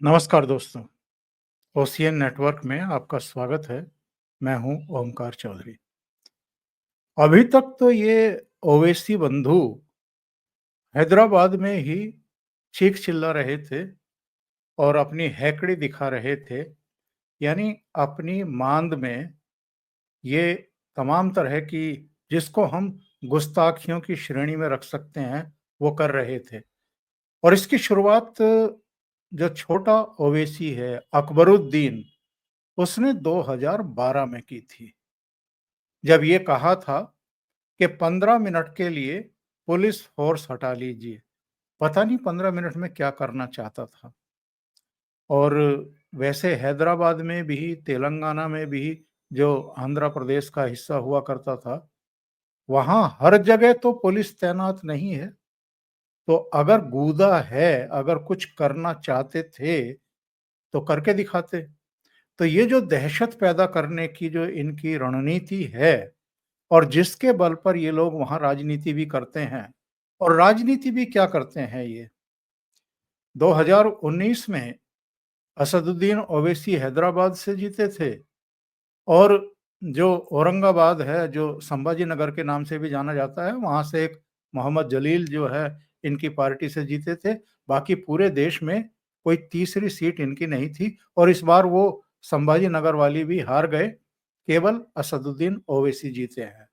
नमस्कार दोस्तों, ocean network में आपका स्वागत है। मैं हूं ओमकार चौधरी। अभी तक तो ये ओवैसी बंधु हैदराबाद में ही चीख चिल्ला रहे थे और अपनी हैकड़ी दिखा रहे थे, यानी अपनी मांद में ये तमाम तरह की जिसको हम गुस्ताखियों की श्रेणी में रख सकते हैं, वो कर रहे थे। और इसकी शुरुआत जो छोटा ओवैसी है, अकबरुद्दीन, उसने 2012 में की थी, जब ये कहा था कि 15 मिनट के लिए पुलिस फोर्स हटा लीजिए। पता नहीं 15 मिनट में क्या करना चाहता था। और वैसे हैदराबाद में भी, तेलंगाना में भी, जो आंध्र प्रदेश का हिस्सा हुआ करता था, वहाँ हर जगह तो पुलिस तैनात नहीं है। तो अगर गूदा है, अगर कुछ करना चाहते थे, तो करके दिखाते। तो ये जो दहशत पैदा करने की जो इनकी रणनीति है और जिसके बल पर ये लोग वहाँ राजनीति भी करते हैं, और राजनीति भी क्या करते हैं ये 2019 में असदुद्दीन ओवैसी हैदराबाद से जीते थे, और जो औरंगाबाद है, जो संभाजी नगर के नाम से भी जाना जाता है, वहाँ से एक मोहम्मद जलील जो है इनकी पार्टी से जीते थे। बाकी पूरे देश में कोई तीसरी सीट इनकी नहीं थी, और इस बार वो संभाजी नगर वाली भी हार गए। केवल असदुद्दीन ओवैसी जीते हैं।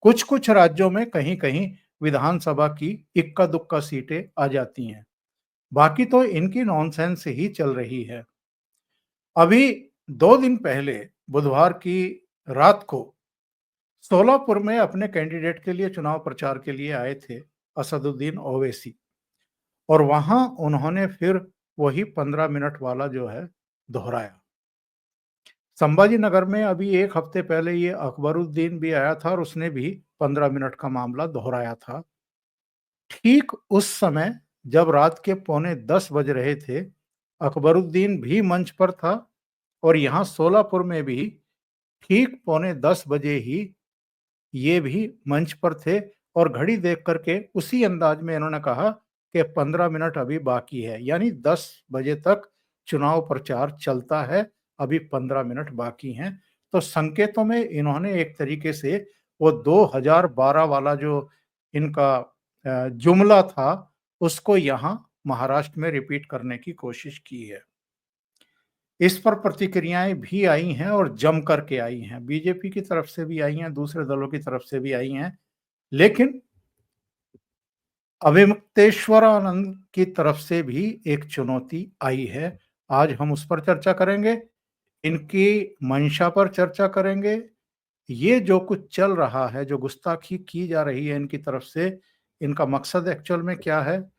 कुछ-कुछ राज्यों में कहीं-कहीं विधानसभा की इक्का-दुक्का सीटें आ जाती हैं। बाकी तो इनकी नॉनसेंस ही चल रही है। अभी 2 दिन पहले बुधवार की रात को सोलापुर में अपने कैंडिडेट के लिए चुनाव प्रचार के लिए आए थे असदुद्दीन ओवैसी, और वहां उन्होंने फिर वही 15 मिनट वाला जो है दोहराया। संभाजी नगर में अभी 1 हफ्ते पहले ये अकबरुद्दीन भी आया था और उसने भी 15 मिनट का मामला दोहराया था। ठीक उस समय जब रात के पौने 10 बज रहे थे, अकबरुद्दीन भी मंच पर था, और यहाँ सोलापुर में भी ठीक पौने 10 बजे ही ये भी मंच पर थे, और घड़ी देख कर के उसी अंदाज में इन्होंने कहा कि 15 मिनट अभी बाकी है, यानी 10 बजे तक चुनाव प्रचार चलता है, अभी 15 मिनट बाकी हैं। तो संकेतों में इन्होंने एक तरीके से वो 2012 वाला जो इनका जुमला था, उसको यहाँ महाराष्ट्र में रिपीट करने की कोशिश की है। इस पर प्रतिक्रियाएं भी आई हैं और जम करके आई हैं। बीजेपी की तरफ से भी आई हैं, दूसरे दलों की तरफ से भी आई हैं। लेकिन अविमुक्तेश्वरानंद की तरफ से भी एक चुनौती आई है। आज हम उस पर चर्चा करेंगे, इनकी मंशा पर चर्चा करेंगे। ये जो कुछ चल रहा है, जो गुस्ताखी की जा रही है इनकी तरफ से, इनका मकसद एक्चुअल में क्या है?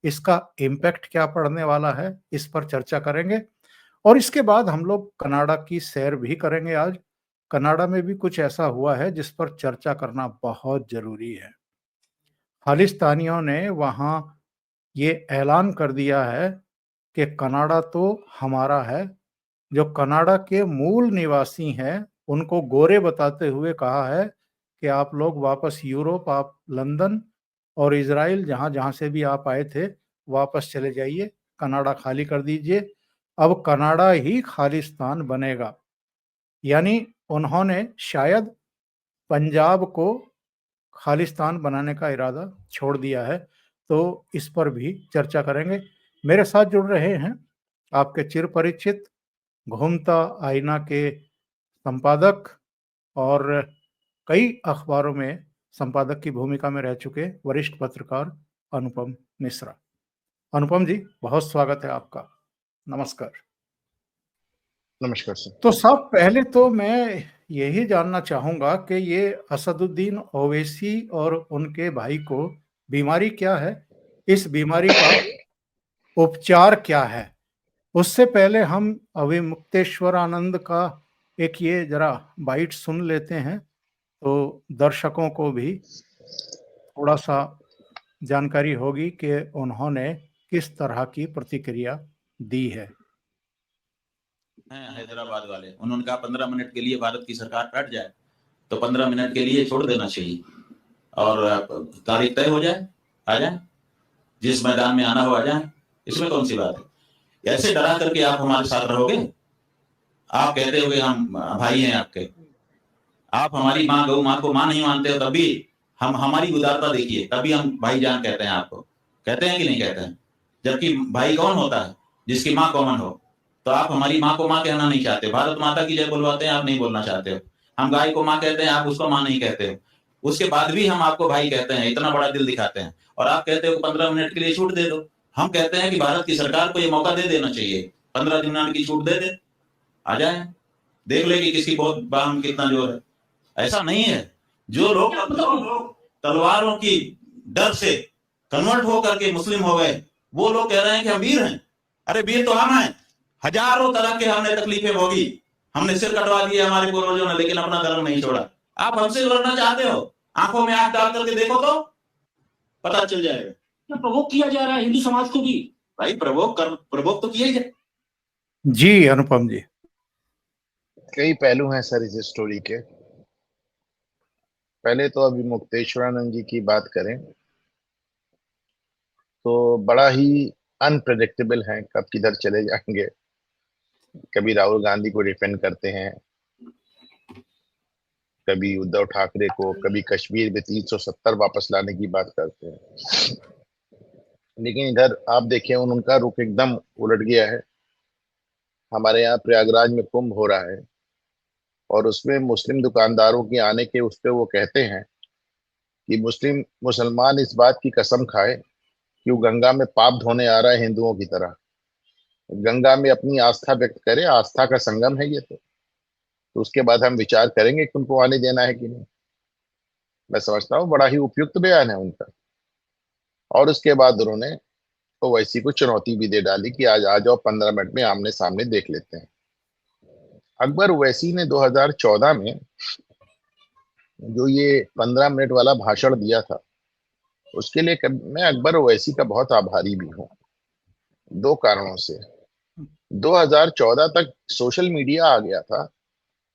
इसका इम्पैक्ट क्या पड़ने वाला है? इस पर चर्चा करेंगे। और इसके बाद हम लोग कनाडा की सैर भी करेंगे आज। कनाडा में भी कुछ ऐसा हुआ है जिस पर चर्चा करना बहुत ज़रूरी है। खालिस्तानियों ने वहाँ ये ऐलान कर दिया है कि कनाडा तो हमारा है। जो कनाडा के मूल निवासी हैं, उनको गोरे बताते हुए कहा है कि आप लोग वापस यूरोप, आप लंदन और इज़राइल, जहाँ-जहाँ से भी आप आए थे, वापस चले जाइए, कनाडा खाली कर दीजिए। अब कनाडा ही खालिस्तान बनेगा। यानी उन्होंने शायद पंजाब को खालिस्तान बनाने का इरादा छोड़ दिया है। तो इस पर भी चर्चा करेंगे। मेरे साथ जुड़ रहे हैं आपके चिरपरिचित घूमता आईना के संपादक, और कई अखबारों में संपादक की भूमिका में रह चुके वरिष्ठ पत्रकार अनुपम मिश्रा। अनुपम जी, बहुत स्वागत है आपका। नमस्कार। नमस्कार सर। तो साहब, पहले तो मैं यही जानना चाहूँगा कि ये असदुद्दीन ओवैसी और उनके भाई को बीमारी क्या है? इस बीमारी का उपचार क्या है? उससे पहले हम अविमुक्तेश्वरानंद का एक ये ज़रा बाइट सुन लेते हैं, तो दर्शकों को भी थोड़ा-सा जानकारी होगी कि उन्होंने किस तरह की प्रतिक्रिया दी है। हैं हैदराबाद वाले, उन्होंने कहा 15 मिनट के लिए भारत की सरकार बैठ जाए तो 15 मिनट के लिए छोड़ देना चाहिए और तारीख तय हो जाए, आ जाए, जिस मैदान में आना हो आ जाए। इसमें कौन सी बात है? ऐसे डरा करके आप हमारे साथ रहोगे? आप कहते हो कि हम भाई हैं आपके, आप हमारी माँ गौ माँ को माँ नहीं मानते हो, तभी हम हमारी उदारता देखिए, तभी हम भाईजान कहते हैं आपको। कहते हैं कि नहीं कहते हैं? जबकि भाई कौन होता है? जिसकी माँ कॉमन हो। तो आप हमारी माँ को माँ कहना नहीं चाहते, भारत माता की जय बोलवाते हैं, आप नहीं बोलना चाहते हो। हम गाय को माँ कहते हैं, आप उसको माँ नहीं कहते हो। उसके बाद भी हम आपको भाई कहते हैं, इतना बड़ा दिल दिखाते हैं, और आप कहते हो 15 मिनट के लिए छूट दे दो। हम कहते हैं कि भारत की सरकार को ये मौका दे देना चाहिए, 15 मिनट की छूट दे दे, आ जाए, देख ले कि किसकी बहुत बाह में कितना जोर है। ऐसा नहीं है। जो लोग तलवारों की डर से कन्वर्ट होकर के मुस्लिम हो गए, वो लोग कह रहे हैं कि हम वीर हैं। अरे वीर तो हम हैं, हजारों तरह के हमने तकलीफें भोगी, हमने सिर कटवा दिए हमारे पूर्वजों ने, लेकिन अपना धर्म नहीं छोड़ा। आप हमसे लड़ना चाहते हो? आंखों में आंख डाल करके देखो तो पता चल जाएगा। प्रवोक किया जा रहा है हिंदू समाज को भी। भाई प्रवोक तो किया ही जाए। जी अनुपम जी। कई पहलू हैं सर इस स्टोरी के। पहले तो अभी मुक्तेश्वरानंद जी की बात करें तो बड़ा ही अनप्रेडिक्टेबल है, कब किधर चले जाएंगे। कभी राहुल गांधी को डिफेंड करते हैं, कभी उद्धव ठाकरे को, कभी कश्मीर में 370 वापस लाने की बात करते हैं। लेकिन इधर आप देखें उनका रुख एकदम उलट गया है। हमारे यहाँ प्रयागराज में कुंभ हो रहा है और उसमें मुस्लिम दुकानदारों के आने के उस पे वो कहते हैं कि मुसलमान इस बात की कसम खाए कि वो गंगा में पाप धोने आ रहा है हिंदुओं की तरह, गंगा में अपनी आस्था व्यक्त करे, आस्था का संगम है ये। तो उसके बाद हम विचार करेंगे कि उनको आने देना है कि नहीं। मैं समझता हूँ बड़ा ही उपयुक्त बयान है उनका। और उसके बाद उन्होंने ओवैसी को चुनौती भी दे डाली कि आज आ जाओ, 15 मिनट में आमने सामने देख लेते हैं। अकबर ओवैसी ने 2014 में जो ये 15 मिनट वाला भाषण दिया था, उसके लिए मैं अकबर ओवैसी का बहुत आभारी भी हूँ, दो कारणों से। 2014 तक सोशल मीडिया आ गया था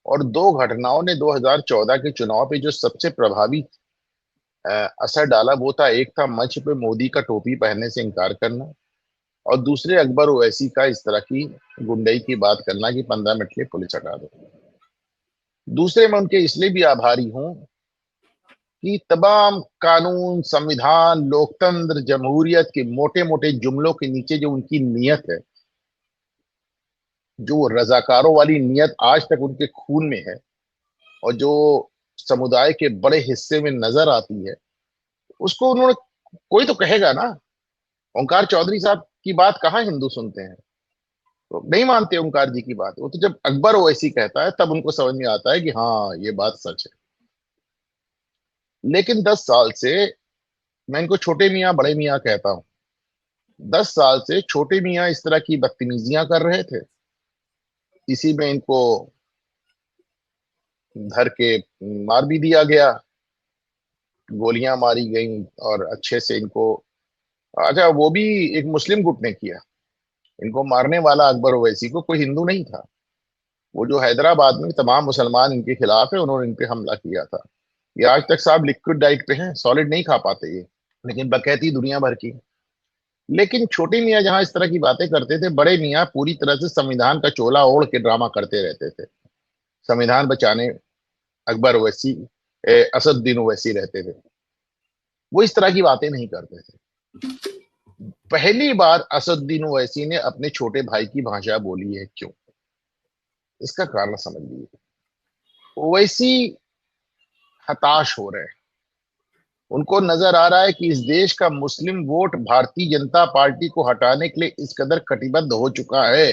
और दो घटनाओं ने 2014 के चुनाव पे जो सबसे प्रभावी असर डाला वो था, एक था मंच पे मोदी का टोपी पहनने से इनकार करना, और दूसरे अकबर ओवैसी का इस तरह की गुंडई की बात करना कि 15 मिनट के लिए पुलिस हटा दो। दूसरे मैं उनके इसलिए भी आभारी हूं कि तमाम कानून, संविधान, लोकतंत्र, जमहूरियत के मोटे मोटे जुमलों के नीचे जो उनकी नीयत है, जो रजाकारों वाली नीयत आज तक उनके खून में है और जो समुदाय के बड़े हिस्से में नजर आती है, उसको उन्होंने, कोई तो कहेगा ना, ओंकार चौधरी साहब की बात कहाँ हिंदू सुनते हैं, तो नहीं मानते ओंकार जी की बात। वो तो जब अकबर ओवैसी कहता है तब उनको समझ में आता है कि हाँ ये बात सच है। लेकिन 10 साल से, मैं इनको छोटे मियाँ बड़े मियाँ कहता हूँ, 10 साल से छोटे मियाँ इस तरह की बदतमीजियां कर रहे थे। इसी में इनको धर के मार भी दिया गया, गोलियां मारी गई, और अच्छे से इनको, अच्छा वो भी एक मुस्लिम गुट ने किया। इनको मारने वाला अकबर ओवैसी को कोई हिंदू नहीं था। वो जो हैदराबाद में तमाम मुसलमान इनके खिलाफ है, उन्होंने इन पे हमला किया था। ये आज तक साहब लिक्विड डाइट पे हैं, सॉलिड नहीं खा पाते ये, लेकिन बकैती दुनिया भर की। लेकिन छोटे मियाँ जहां इस तरह की बातें करते थे, बड़े मियाँ पूरी तरह से संविधान का चोला ओढ़ के ड्रामा करते रहते थे। संविधान बचाने अकबर ओवैसी, असदुद्दीन ओवैसी रहते थे। वो इस तरह की बातें नहीं करते थे। पहली बार असदुद्दीन ओवैसी ने अपने छोटे भाई की भाषा बोली है, क्यों? इसका कारण समझ लीजिए। ओवैसी हताश हो रहे हैं, उनको नजर आ रहा है कि इस देश का मुस्लिम वोट भारतीय जनता पार्टी को हटाने के लिए इस कदर कटिबद्ध हो चुका है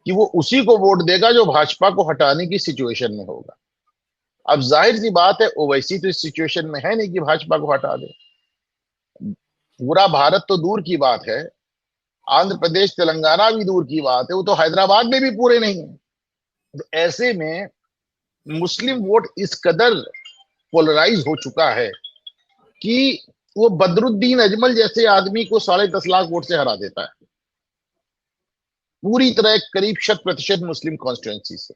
कि वो उसी को वोट देगा जो भाजपा को हटाने की सिचुएशन में होगा। अब जाहिर सी बात है ओवैसी तो इस सिचुएशन में है नहीं कि भाजपा को हटा दे। पूरा भारत तो दूर की बात है, आंध्र प्रदेश तेलंगाना भी दूर की बात है, वो तो हैदराबाद में भी पूरे नहीं है। तो ऐसे में मुस्लिम वोट इस कदर पोलराइज हो चुका है कि वो बदरुद्दीन अजमल जैसे आदमी को 10.5 लाख वोट से हरा देता है, पूरी तरह करीब 100% मुस्लिम कॉन्स्टिट्यूएंसी से।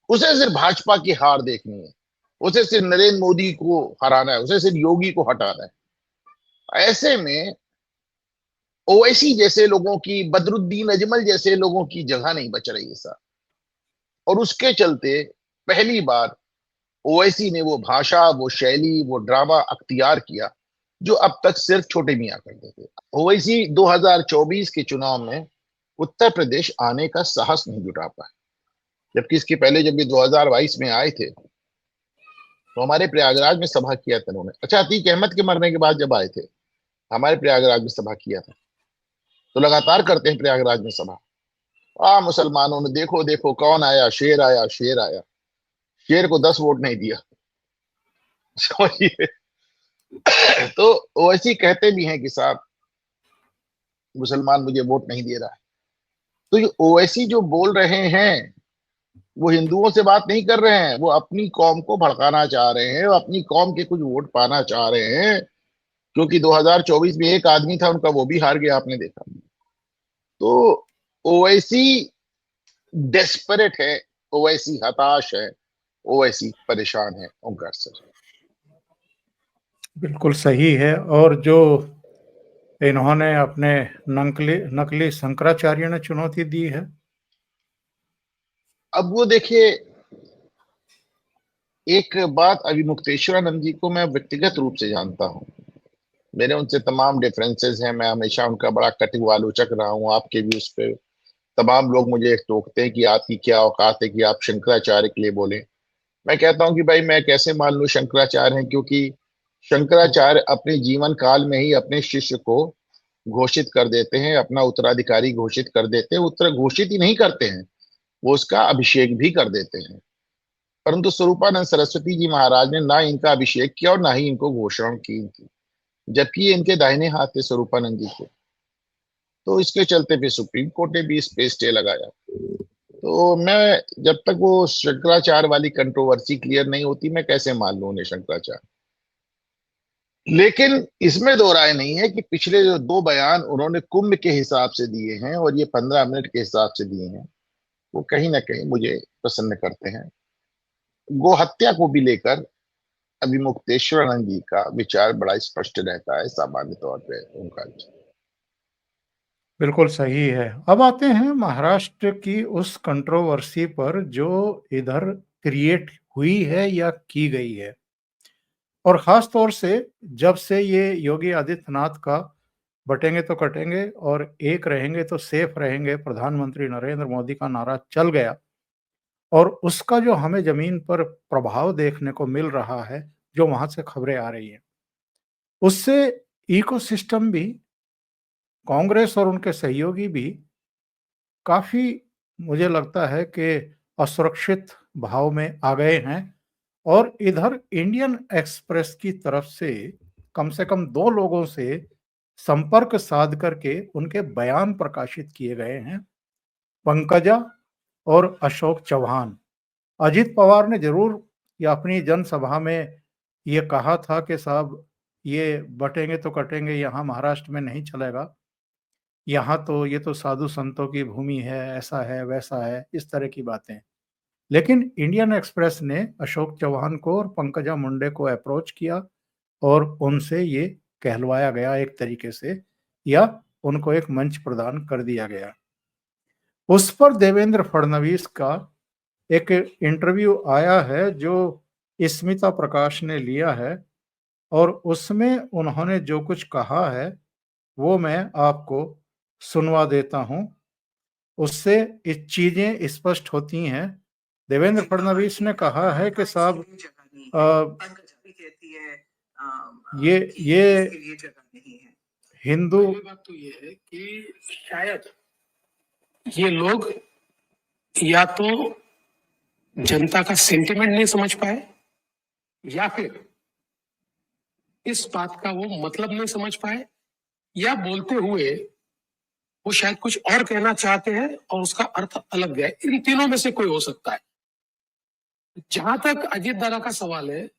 उसे सिर्फ भाजपा की हार देखनी है, उसे सिर्फ नरेंद्र मोदी को हराना है, उसे सिर्फ योगी को हटाना है। ऐसे में ओवैसी जैसे लोगों की, बदरुद्दीन अजमल जैसे लोगों की जगह नहीं बच रही है सर। और उसके चलते पहली बार ओवैसी ने वो भाषा, वो शैली, वो ड्रामा अख्तियार किया जो अब तक सिर्फ छोटे मियां करते थे। ओवैसी 2024 के चुनाव में उत्तर प्रदेश आने का साहस नहीं जुटा पाए, जबकि इसके पहले जब ये 2022 में आए थे तो हमारे प्रयागराज में सभा किया था उन्होंने। अच्छा, अतीक अहमद के मरने के बाद जब आए थे हमारे प्रयागराज में सभा किया था। तो लगातार करते हैं प्रयागराज में सभा। मुसलमानों ने देखो देखो कौन आया, शेर आया, शेर आया। शेर को 10 वोट नहीं दिया, समझिए। तो वैसे कहते भी हैं कि साहब मुसलमान मुझे वोट नहीं दे रहा है। तो ये ओवैसी जो बोल रहे हैं वो हिंदुओं से बात नहीं कर रहे हैं, वो अपनी कौम को भड़काना चाह रहे हैं, वो अपनी कौम के कुछ वोट पाना चाह रहे हैं। क्योंकि 2024 में एक आदमी था उनका, वो भी हार गया, आपने देखा। तो ओवैसी डेस्परेट है, ओवैसी हताश है, ओवैसी परेशान है ओंकार सर। बिल्कुल सही है। और जो इन्होंने अपने नकली शंकराचार्य ने चुनौती दी है, अब वो देखिए, एक बात, अभी मुक्तेश्वरानंद जी को मैं व्यक्तिगत रूप से जानता हूं, मेरे उनसे तमाम डिफरेंसेस हैं, मैं हमेशा उनका बड़ा कटु आलोचक रहा हूं। आपके भी उस पर तमाम लोग मुझे टोकते हैं कि आपकी क्या औकात है कि आप शंकराचार्य के लिए बोले। मैं कहता हूं कि भाई मैं कैसे मान लूं शंकराचार्य हैं, क्योंकि शंकराचार्य अपने जीवन काल में ही अपने शिष्य को घोषित कर देते हैं, अपना उत्तराधिकारी घोषित कर देते हैं। उत्तर घोषित ही नहीं करते हैं, वो उसका अभिषेक भी कर देते हैं। परंतु स्वरूपानंद सरस्वती जी महाराज ने ना इनका अभिषेक किया और ना ही इनको घोषणा की थी, जबकि ये इनके दाहिने हाथ थे स्वरूपानंद जी के। तो इसके चलते फिर सुप्रीम कोर्ट ने भी इस पे स्टे लगाया। तो मैं, जब तक वो शंकराचार्य वाली कंट्रोवर्सी क्लियर नहीं होती, मैं कैसे मान लूं उन्हें शंकराचार्य। लेकिन इसमें दो राय नहीं है कि पिछले जो 2 बयान उन्होंने कुंभ के हिसाब से दिए हैं और ये 15 मिनट के हिसाब से दिए हैं, वो कहीं ना कहीं मुझे प्रसन्न करते हैं। गो हत्या को भी लेकर अभी मुक्तेश्वरानंद जी का विचार बड़ा स्पष्ट रहता है सामान्य तौर पे उनका। बिल्कुल सही है। अब आते हैं महाराष्ट्र की उस कंट्रोवर्सी पर जो इधर क्रिएट हुई है या की गई है, और खास तौर से जब से ये योगी आदित्यनाथ का बटेंगे तो कटेंगे और एक रहेंगे तो सेफ रहेंगे प्रधानमंत्री नरेंद्र मोदी का नारा चल गया, और उसका जो हमें जमीन पर प्रभाव देखने को मिल रहा है, जो वहां से खबरें आ रही हैं, उससे इकोसिस्टम भी, कांग्रेस और उनके सहयोगी भी काफी, मुझे लगता है कि असुरक्षित भाव में आ गए हैं। और इधर इंडियन एक्सप्रेस की तरफ से कम 2 लोगों से संपर्क साध करके उनके बयान प्रकाशित किए गए हैं, पंकजा और अशोक चौहान। अजित पवार ने जरूर ये अपनी जनसभा में ये कहा था कि साहब ये बटेंगे तो कटेंगे यहाँ महाराष्ट्र में नहीं चलेगा, यहाँ तो ये तो साधु संतों की भूमि है, ऐसा है वैसा है, इस तरह की बातें। लेकिन इंडियन एक्सप्रेस ने अशोक चौहान को और पंकजा मुंडे को अप्रोच किया और उनसे ये कहलवाया गया एक तरीके से, या उनको एक मंच प्रदान कर दिया गया। उस पर देवेंद्र फडणवीस का एक इंटरव्यू आया है जो स्मिता प्रकाश ने लिया है, और उसमें उन्होंने जो कुछ कहा है वो मैं आपको सुनवा देता हूं। उससे इस चीजें स्पष्ट होती हैं। देवेंद्र फडणवीस ने कहा है कि साहब ये हिंदू, बात तो ये है कि शायद ये लोग या तो जनता का सेंटिमेंट नहीं समझ पाए, या फिर इस बात का वो मतलब नहीं समझ पाए, या बोलते हुए वो शायद कुछ और कहना चाहते हैं और उसका अर्थ अलग गया। इन तीनों में से कोई हो सकता है। जहां तक अजीत दादा का सवाल है,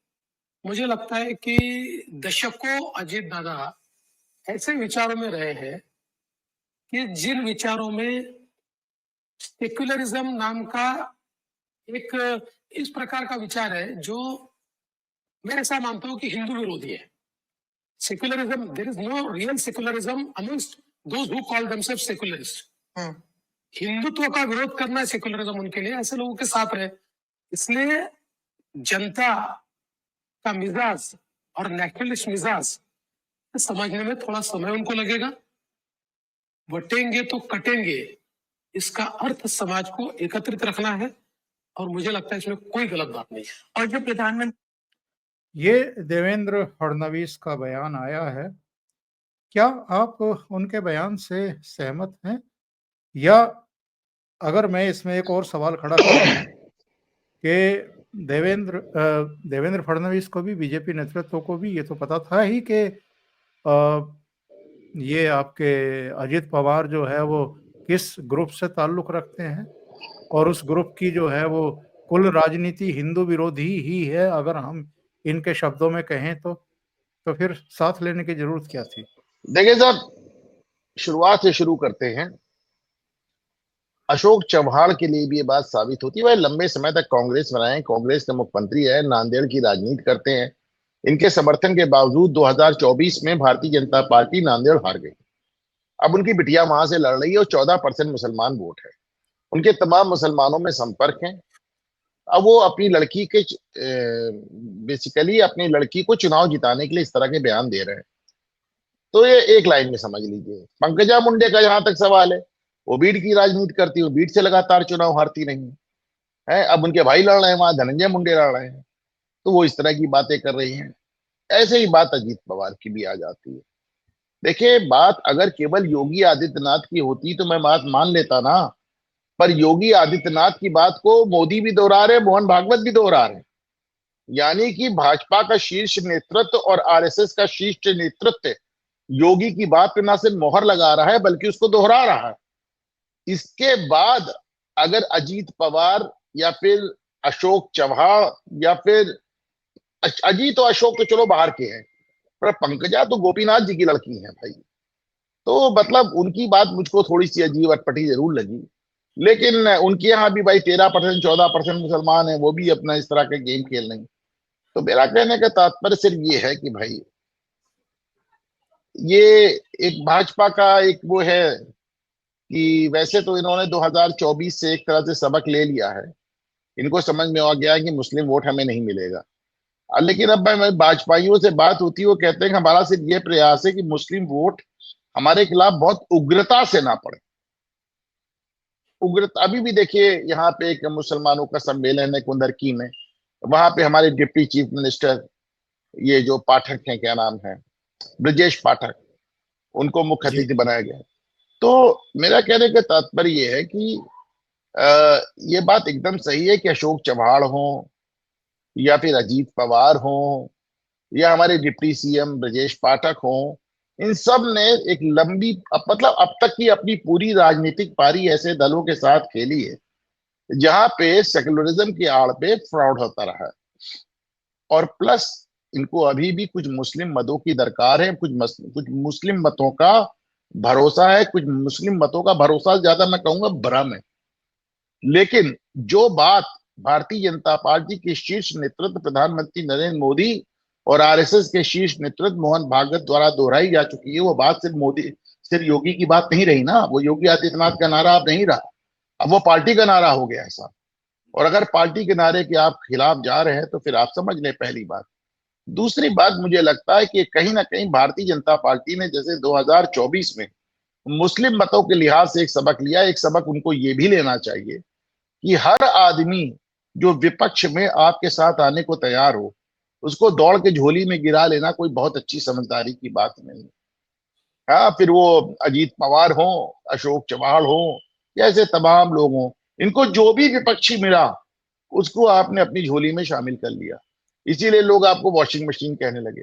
मुझे लगता है कि दशकों अजीत दादा ऐसे विचारों में रहे हैं कि जिन विचारों में सेक्युलरिज्म नाम का एक इस प्रकार का विचार है जो मैं ऐसा मानता हूं कि हिंदू विरोधी है। Secularism, there is no real secularism amongst those who call themselves secularists, Hindutva का विरोध करना है सेकुलरिज्म उनके लिए, ऐसे लोगों के साथ रहे। इसलिए जनता का मिजाज और नेशनलिस्ट मिजाज समझने में थोड़ा समय उनको लगेगा। बटेंगे तो कटेंगे, इसका अर्थ समाज को एकत्रित रखना है, और मुझे लगता है इसमें कोई गलत बात नहीं है। और जो प्रधानमंत्री, ये देवेंद्र फडणवीस का बयान आया है, क्या आप उनके बयान से सहमत हैं? या अगर मैं इसमें एक और सवाल खड़ा करूं कि देवेंद्र फडणवीस को भी, बीजेपी नेतृत्व को भी ये तो पता था ही कि ये आपके अजित पवार जो है वो किस ग्रुप से ताल्लुक रखते हैं, और उस ग्रुप की जो है वो कुल राजनीति हिंदू विरोधी ही है, अगर हम इनके शब्दों में कहें तो फिर साथ लेने की जरूरत क्या थी? देखिए साहब, शुरुआत से शुरू करते हैं। अशोक चव्हाण के लिए भी ये बात साबित होती है, वह लंबे समय तक कांग्रेस में रहे, कांग्रेस के मुख्यमंत्री है, नांदेड़ की राजनीति करते हैं। इनके समर्थन के बावजूद 2024 में भारतीय जनता पार्टी नांदेड़ हार गई। अब उनकी बिटिया वहां से लड़ रही है और 14% मुसलमान वोट है। उनके तमाम मुसलमानों में संपर्क है। अब वो अपनी लड़की के बेसिकली अपनी लड़की को चुनाव जिताने के लिए इस तरह के बयान दे रहे हैं। तो ये एक लाइन में समझ लीजिए। पंकजा मुंडे का जहां तक सवाल है, वो बीड की राजनीति करती है, बीड से लगातार चुनाव हारती रही है। अब उनके भाई लड़ रहे हैं, वहां धनंजय मुंडे लड़ रहे हैं, तो वो इस तरह की बातें कर रही हैं। ऐसे ही बात अजीत पवार की भी आ जाती है। देखिए, बात अगर केवल योगी आदित्यनाथ की होती तो मैं बात मान लेता ना, पर योगी आदित्यनाथ की बात को मोदी भी दोहरा रहे, मोहन भागवत भी दोहरा रहे। यानी कि भाजपा का शीर्ष नेतृत्व और आरएसएस का शीर्ष नेतृत्व योगी की बात पे ना सिर्फ मोहर लगा रहा है बल्कि उसको दोहरा रहा है। इसके बाद अगर अजीत पवार या फिर अशोक चव्हाण या फिर अजीत और अशोक तो चलो बाहर के हैं, पर पंकजा तो गोपीनाथ जी की लड़की है भाई, तो मतलब उनकी बात मुझको थोड़ी सी अजीब अटपटी जरूर लगी। लेकिन उनके यहाँ भी भाई 13% 14% मुसलमान है, वो भी अपना इस तरह के गेम खेल रहे हैं। तो मेरा कहने का तात्पर्य सिर्फ ये है कि भाई ये एक भाजपा का एक वो है कि वैसे तो इन्होंने 2024 से एक तरह से सबक ले लिया है। इनको समझ में आ गया है कि मुस्लिम वोट हमें नहीं मिलेगा। लेकिन अब मैं भाजपाइयों से बात होती है, वो कहते हैं कि हमारा सिर्फ ये प्रयास है कि मुस्लिम वोट हमारे खिलाफ बहुत उग्रता से ना पड़े। उग्रता अभी भी देखिए, यहाँ पे एक मुसलमानों का सम्मेलन है कुंदरकी में, वहां पे हमारे डिप्टी चीफ मिनिस्टर ये जो पाठक हैं, क्या नाम है, ब्रजेश पाठक, उनको मुख्य अतिथि बनाया गया। तो मेरा कहने का तात्पर्य ये है कि ये बात एकदम सही है कि अशोक चव्हाण हो या फिर अजीत पवार हो या हमारे डिप्टी सीएम ब्रजेश पाठक हो, इन सब ने एक लंबी मतलब अब तक की अपनी पूरी राजनीतिक पारी ऐसे दलों के साथ खेली है जहां पे सेकुलरिज्म की आड़ पे फ्रॉड होता रहा है। और प्लस इनको अभी भी कुछ मुस्लिम मतों की दरकार है, कुछ मुस्लिम मतों का भरोसा है, कुछ मुस्लिम मतों का भरोसा ज्यादा मैं कहूंगा भ्रम है। लेकिन जो बात भारतीय जनता पार्टी के शीर्ष नेतृत्व प्रधानमंत्री नरेंद्र मोदी और आरएसएस के शीर्ष नेतृत्व मोहन भागवत द्वारा दोहराई जा चुकी है, वो बात सिर्फ योगी की बात नहीं रही ना, वो योगी आदित्यनाथ का नारा अब नहीं रहा, अब वो पार्टी का नारा हो गया ऐसा। और अगर पार्टी के नारे के आप खिलाफ जा रहे हैं तो फिर आप समझ लें, पहली बात। दूसरी बात, मुझे लगता है कि कहीं ना कहीं भारतीय जनता पार्टी ने जैसे 2024 में मुस्लिम मतों के लिहाज से एक सबक लिया, एक सबक उनको ये भी लेना चाहिए कि हर आदमी जो विपक्ष में आपके साथ आने को तैयार हो, उसको दौड़ के झोली में गिरा लेना कोई बहुत अच्छी समझदारी की बात नहीं। हाँ, फिर वो अजीत पवार हो, अशोक चव्हाण हो, या ऐसे तमाम लोग हों, इनको जो भी विपक्षी मिला उसको आपने अपनी झोली में शामिल कर लिया, इसीलिए लोग आपको वॉशिंग मशीन कहने लगे।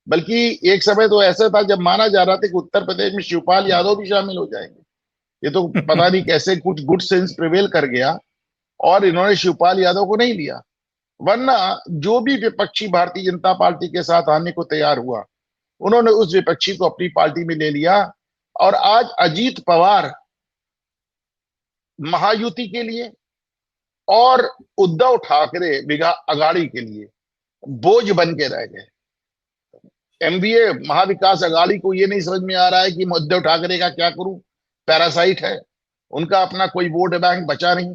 बल्कि एक समय तो ऐसा था जब माना जा रहा था कि उत्तर प्रदेश में शिवपाल यादव भी शामिल हो जाएंगे। ये तो पता नहीं कैसे कुछ गुड सेंस प्रिवेल कर गया और इन्होंने शिवपाल यादव को नहीं लिया, वरना जो भी विपक्षी भारतीय जनता पार्टी के साथ आने को तैयार हुआ, उन्होंने उस विपक्षी को अपनी पार्टी में ले लिया। और आज अजीत पवार महायुति के लिए और उद्धव ठाकरे अघाड़ी के लिए बोझ बन के रह गए। एमवीए महाविकास अघाड़ी को ये नहीं समझ में आ रहा है कि मैं उद्धव ठाकरे का क्या करूं, पैरासाइट है, उनका अपना कोई वोट बैंक बचा नहीं,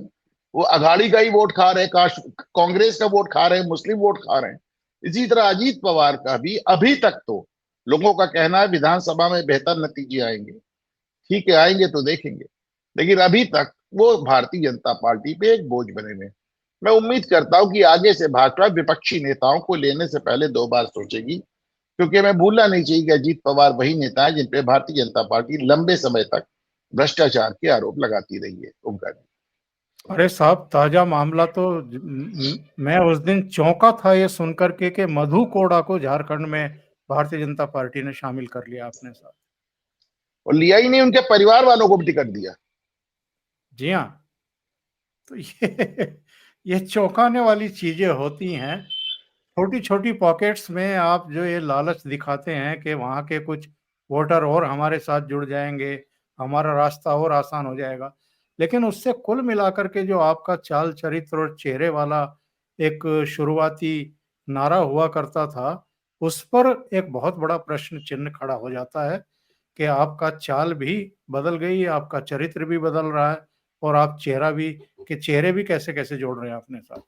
वो अघाड़ी का ही वोट खा रहे, कांग्रेस का वोट खा रहे, मुस्लिम वोट खा रहे हैं। इसी तरह अजीत पवार का भी अभी तक तो लोगों का कहना है विधानसभा में बेहतर नतीजे आएंगे, ठीक है आएंगे तो देखेंगे, लेकिन अभी तक वो भारतीय जनता पार्टी पे एक बोझ बने हुए। मैं उम्मीद करता हूं कि आगे से भाजपा विपक्षी नेताओं को लेने से पहले 2 बार सोचेगी, क्योंकि हमें भूलना नहीं चाहिए कि अजीत पवार वही नेता है जिन पे भारतीय जनता पार्टी लंबे समय तक भ्रष्टाचार के आरोप लगाती रही है। ओमकार जी। अरे साहब, ताजा मामला तो मैं उस दिन चौंका था ये सुनकर के कि मधु कोड़ा को झारखंड में भारतीय जनता पार्टी ने शामिल कर लिया अपने साथ। और लिया ही नहीं, उनके परिवार वालों को भी टिकट दिया। जी हाँ, तो ये चौंकाने वाली चीजें होती हैं। छोटी छोटी पॉकेट्स में आप जो ये लालच दिखाते हैं कि वहाँ के कुछ वोटर और हमारे साथ जुड़ जाएंगे, हमारा रास्ता और आसान हो जाएगा, लेकिन उससे कुल मिलाकर के जो आपका चाल चरित्र और चेहरे वाला एक शुरुआती नारा हुआ करता था, उस पर एक बहुत बड़ा प्रश्न चिन्ह खड़ा हो जाता है कि आपका चाल भी बदल गई, आपका चरित्र भी बदल रहा है और आप चेहरे भी कैसे कैसे जोड़ रहे हैं अपने साथ।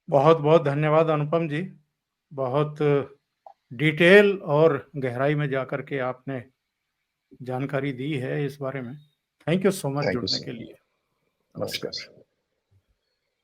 बहुत बहुत धन्यवाद अनुपम जी, बहुत डिटेल और गहराई में जाकर के आपने जानकारी दी है इस बारे में। Thank you so much thank you जुड़ने सर, के लिए। नमस्कार।